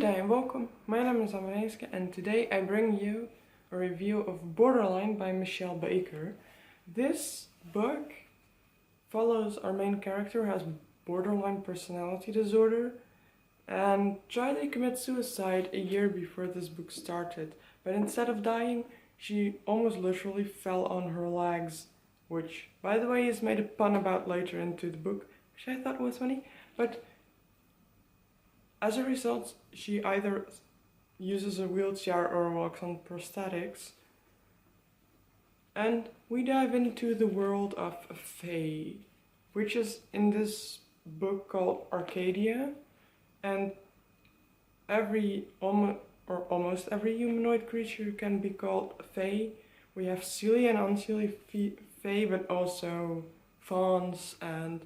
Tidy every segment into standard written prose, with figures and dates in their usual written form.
Goeiedei and welcome. My name is Amaneska and today I bring you a review of Borderline by Mishell Baker. This book follows our main character who has borderline personality disorder and tried to commit suicide a year before this book started. But instead of dying, she almost literally fell on her legs, which, by the way, is made a pun about later into the book, which I thought was funny. But as a result, she either uses a wheelchair or walks on prosthetics. And we dive into the world of Fae, which is in this book called Arcadia. And almost every humanoid creature can be called Fae. We have Seelie and unseelie Fae, but also fauns and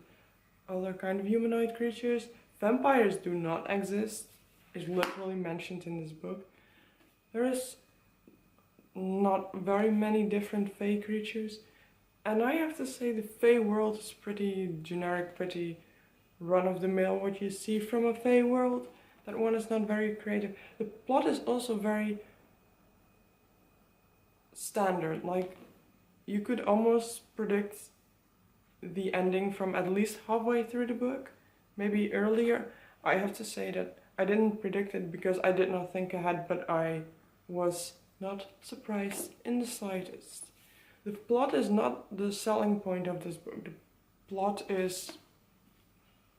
other kind of humanoid creatures. Vampires do not exist, is literally mentioned in this book. There is not very many different Fae creatures, and I have to say the Fae world is pretty generic, pretty run-of-the-mill what you see from a Fae world. That one is not very creative. The plot is also very standard, like you could almost predict the ending from at least halfway through the book. Maybe earlier. I have to say that I didn't predict it because I did not think ahead, but I was not surprised in the slightest. The plot is not the selling point of this book. The plot is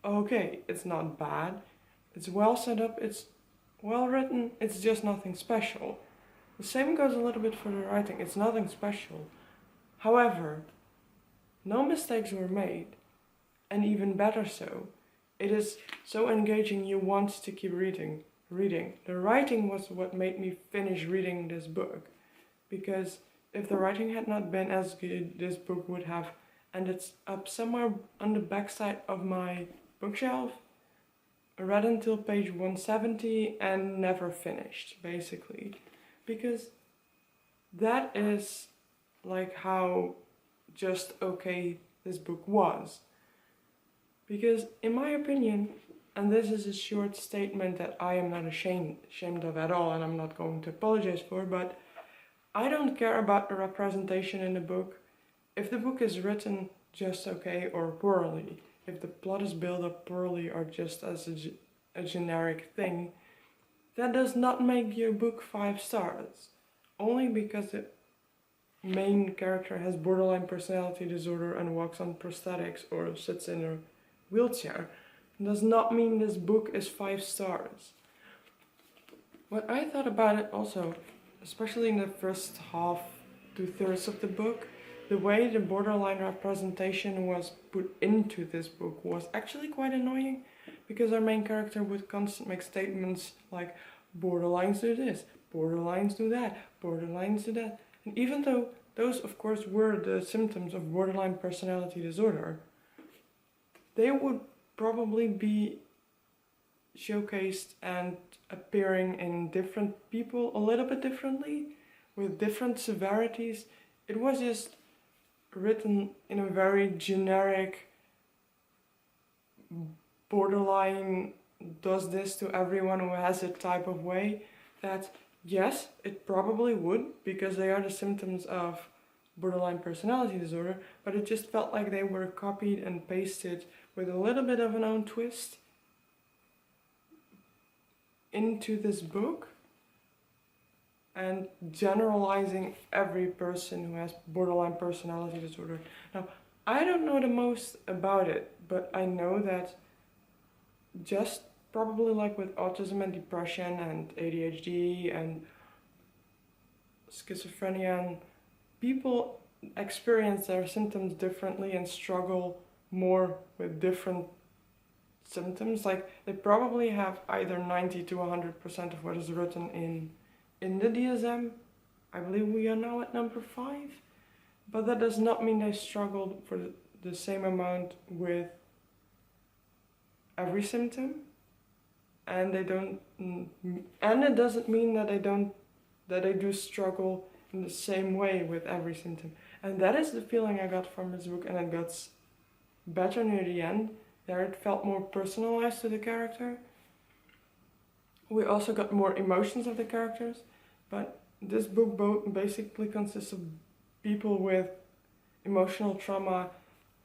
okay, it's not bad, it's well set up, it's well written, it's just nothing special. The same goes a little bit for the writing, it's nothing special. However, no mistakes were made, and even better so. It is so engaging you want to keep reading. The writing was what made me finish reading this book. Because if the writing had not been as good, this book would have ended up somewhere on the backside of my bookshelf. I read until page 170 and never finished, basically. Because that is like how just okay this book was. Because in my opinion, and this is a short statement that I am not ashamed of at all, and I'm not going to apologize for, but I don't care about the representation in the book. If the book is written just okay or poorly, if the plot is built up poorly or just as a generic thing, that does not make your book 5 stars. Only because the main character has borderline personality disorder and walks on prosthetics or sits in a wheelchair does not mean this book is 5 stars. What I thought about it also, especially in the first half, 2/3 of the book, the way the borderline representation was put into this book was actually quite annoying, because our main character would constantly make statements like borderlines do this, borderlines do that, borderlines do that. And even though those of course were the symptoms of borderline personality disorder, they would probably be showcased and appearing in different people a little bit differently, with different severities. It was just written in a very generic, borderline does this to everyone who has it type of way, that yes, it probably would, because they are the symptoms of borderline personality disorder, but it just felt like they were copied and pasted with a little bit of an own twist into this book, and generalizing every person who has borderline personality disorder. Now, I don't know the most about it, but I know that just probably like with autism and depression and ADHD and schizophrenia, and people experience their symptoms differently and struggle more with different symptoms. Like they probably have either 90 to 100% of what is written in the DSM. I believe we are now at number 5, but that does not mean they struggled for the same amount with every symptom, and they don't, and it doesn't mean that they do struggle in the same way with every symptom. And that is the feeling I got from this book, and it got better near the end. There it felt more personalized to the character. We also got more emotions of the characters, but this book basically consists of people with emotional trauma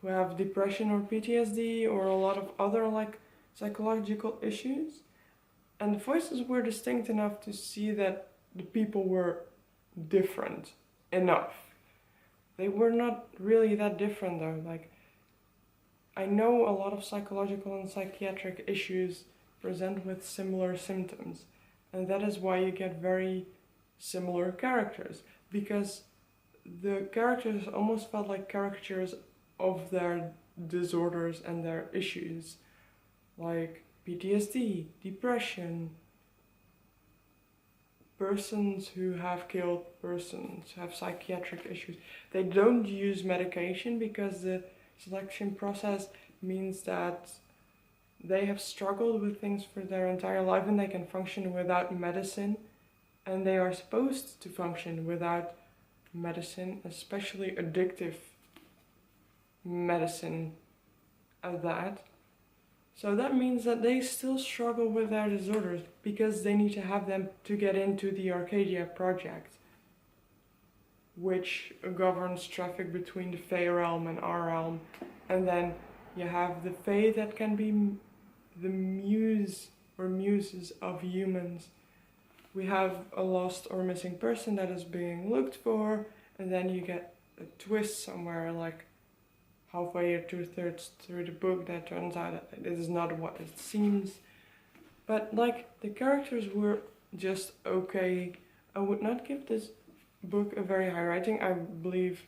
who have depression or PTSD or a lot of other like psychological issues. And the voices were distinct enough to see that the people were different enough. They were not really that different though. Like, I know a lot of psychological and psychiatric issues present with similar symptoms, and that is why you get very similar characters, because the characters almost felt like caricatures of their disorders and their issues, like PTSD, depression, persons who have killed persons, who have psychiatric issues. They don't use medication because the selection process means that they have struggled with things for their entire life and they can function without medicine, and they are supposed to function without medicine, especially addictive medicine at that. So that means that they still struggle with their disorders because they need to have them to get into the Arcadia project, which governs traffic between the Fey realm and our realm. And then you have the Fey that can be the muse or muses of humans. We have a lost or missing person that is being looked for, and then you get a twist somewhere like halfway or 2/3 through the book that turns out that it is not what it seems. But like, the characters were just okay. I would not give this book a very high rating. I believe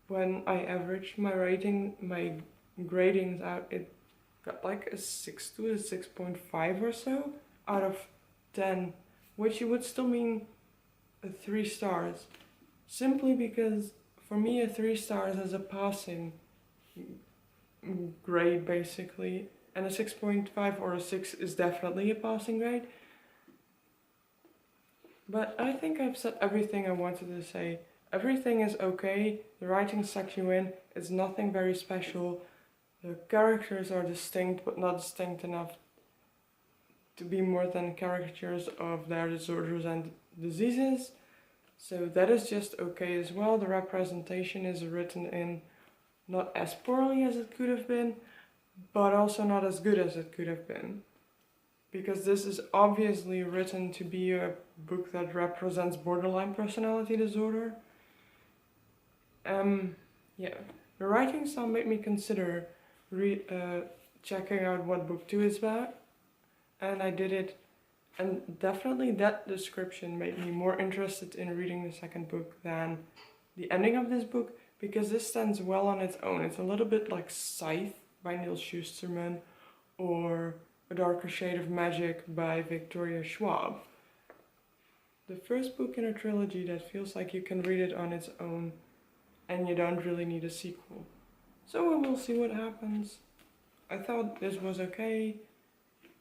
when I averaged my gradings out, it got like a 6 to a 6.5 or so out of 10, which would still mean a 3 stars. Simply because for me a 3 stars is a passing grade basically, and a 6.5 or a 6 is definitely a passing grade. But I think I've said everything I wanted to say. Everything is okay, the writing sucks you in, it's nothing very special. The characters are distinct, but not distinct enough to be more than caricatures of their disorders and diseases. So that is just okay as well. The representation is written in not as poorly as it could have been, but also not as good as it could have been. Because this is obviously written to be a book that represents borderline personality disorder. Yeah, the writing style made me consider checking out what book 2 is about, and I did it, and definitely that description made me more interested in reading the second book than the ending of this book, because this stands well on its own. It's a little bit like Scythe by Neil Shusterman or A Darker Shade of Magic by Victoria Schwab. The first book in a trilogy that feels like you can read it on its own and you don't really need a sequel. So we will see what happens. I thought this was okay.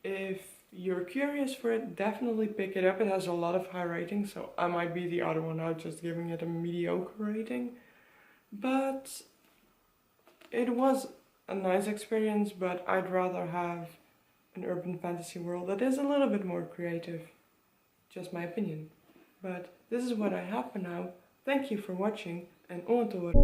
If you're curious for it, definitely pick it up. It has a lot of high ratings, so I might be the other one out just giving it a mediocre rating. But it was a nice experience, but I'd rather have an urban fantasy world that is a little bit more creative. Just my opinion. But this is what I have for now. Thank you for watching, and on to it.